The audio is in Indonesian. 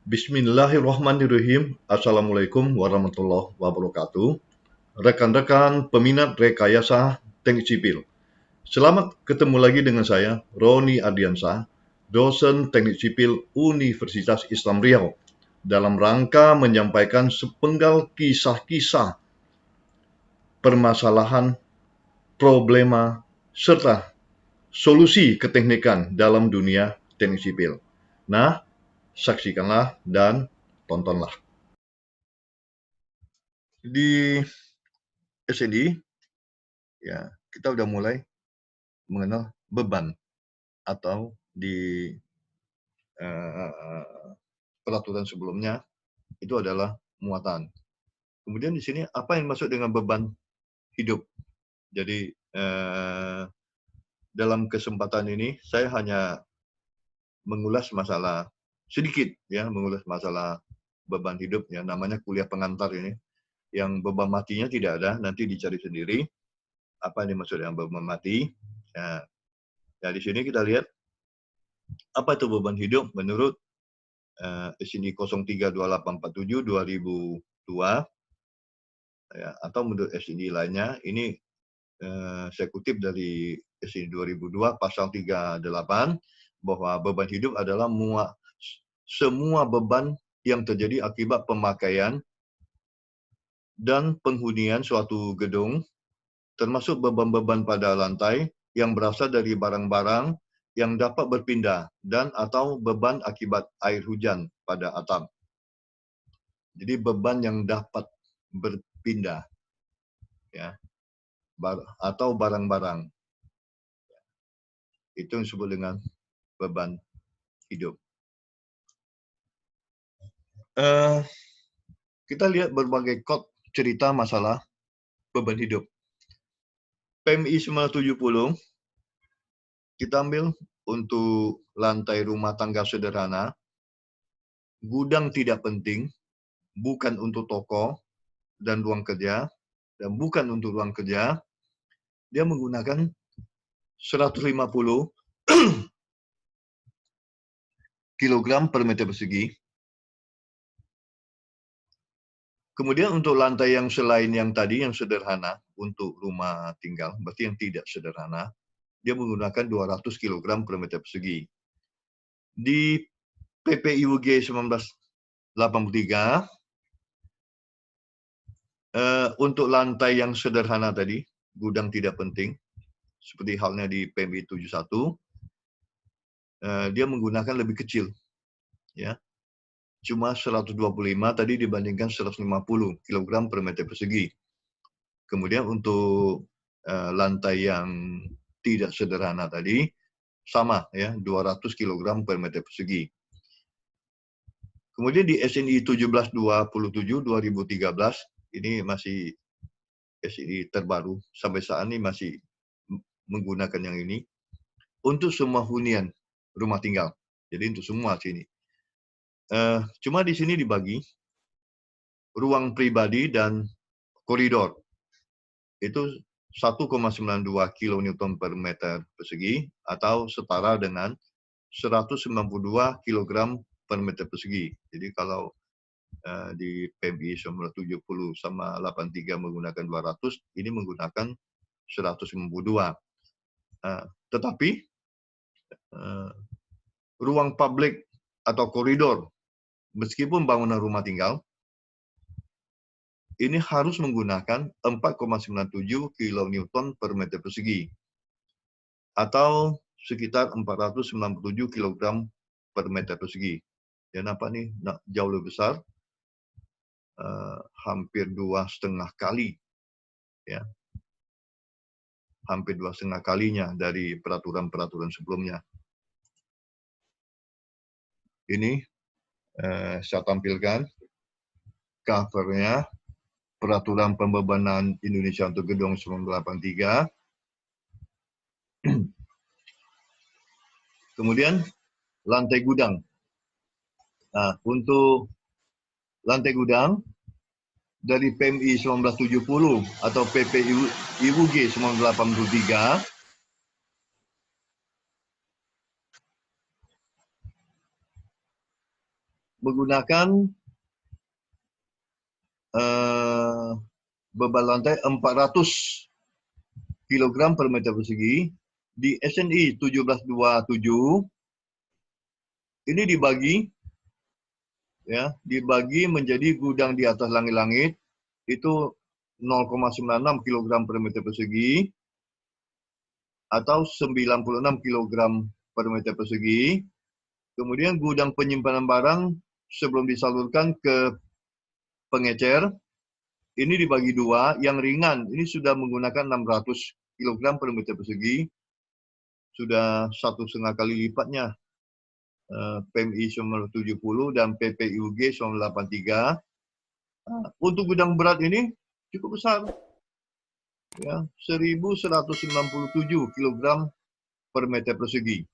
Bismillahirrahmanirrahim. Assalamualaikum warahmatullahi wabarakatuh. Rekan-rekan peminat rekayasa teknik sipil. Selamat ketemu lagi dengan saya, Roni Ardiansah, dosen teknik sipil Universitas Islam Riau, dalam rangka menyampaikan sepenggal kisah-kisah permasalahan, problema, serta solusi keteknikan dalam dunia teknik sipil. Nah, saksikanlah dan tontonlah. Di SED, ya, kita udah mulai mengenal beban atau di peraturan sebelumnya itu adalah muatan. Kemudian di sini apa yang masuk dengan beban hidup? Jadi dalam kesempatan ini saya hanya mengulas masalah sedikit, ya, mengulas masalah beban hidup, ya, namanya kuliah pengantar ini. Yang beban matinya tidak ada, nanti dicari sendiri apa yang dimaksud dengan beban mati. Ya, di sini kita lihat apa itu beban hidup menurut SID 032847 2002, ya, atau menurut SID lainnya. Ini saya kutip dari SID 2002 pasal 38, bahwa beban hidup adalah semua beban yang terjadi akibat pemakaian dan penghunian suatu gedung, termasuk beban-beban pada lantai yang berasal dari barang-barang yang dapat berpindah dan atau beban akibat air hujan pada atap. Jadi beban yang dapat berpindah, ya, atau barang-barang, itu yang disebut dengan beban hidup. Kita lihat berbagai quote cerita masalah beban hidup. PMI 970 kita ambil untuk lantai rumah tangga sederhana, gudang tidak penting, bukan untuk toko dan ruang kerja, dan bukan untuk ruang kerja. Dia menggunakan 150 kilogram per meter persegi. Kemudian untuk lantai yang selain yang tadi, yang sederhana, untuk rumah tinggal, berarti yang tidak sederhana, dia menggunakan 200 kg per meter persegi. Di PPIUG 1983, untuk lantai yang sederhana tadi, gudang tidak penting, seperti halnya di PMI 71, dia menggunakan lebih kecil, ya, cuma 125 tadi dibandingkan 150 kg per meter persegi. Kemudian untuk lantai yang tidak sederhana tadi sama, ya, 200 kg per meter persegi. Kemudian di SNI 1727 2013, ini masih SNI terbaru sampai saat ini, masih menggunakan yang ini untuk semua hunian rumah tinggal. Jadi untuk semua sini. Cuma di sini dibagi ruang pribadi dan koridor. Itu 1,92 kN per meter persegi atau setara dengan 192 kg per meter persegi. Jadi kalau di PMI 970 sama 83 menggunakan 200, ini menggunakan 192. Tetapi ruang publik atau koridor, meskipun bangunan rumah tinggal, ini harus menggunakan 4,97 kN per meter persegi atau sekitar 497 kg per meter persegi. Ya, nampak nih, jauh lebih besar, hampir 2,5 kali, ya, hampir 2,5 kalinya dari peraturan-peraturan sebelumnya. Ini saya tampilkan covernya peraturan pembebanan Indonesia untuk gedung 983. Kemudian lantai gudang. Nah, untuk lantai gudang dari PMI 1970 atau PPIUG 1983, menggunakan beban lantai 400 kg per meter persegi. Di SNI 1727 ini dibagi menjadi gudang di atas langit-langit itu 0,96 kg per meter persegi atau 96 kg per meter persegi. Kemudian gudang penyimpanan barang sebelum disalurkan ke pengecer ini dibagi dua. Yang ringan ini sudah menggunakan 600 kg per meter persegi, sudah 1,5 kali lipatnya PMI 70 dan PPIUG 83. Untuk gudang berat ini cukup besar, ya, 1.197 kg per meter persegi.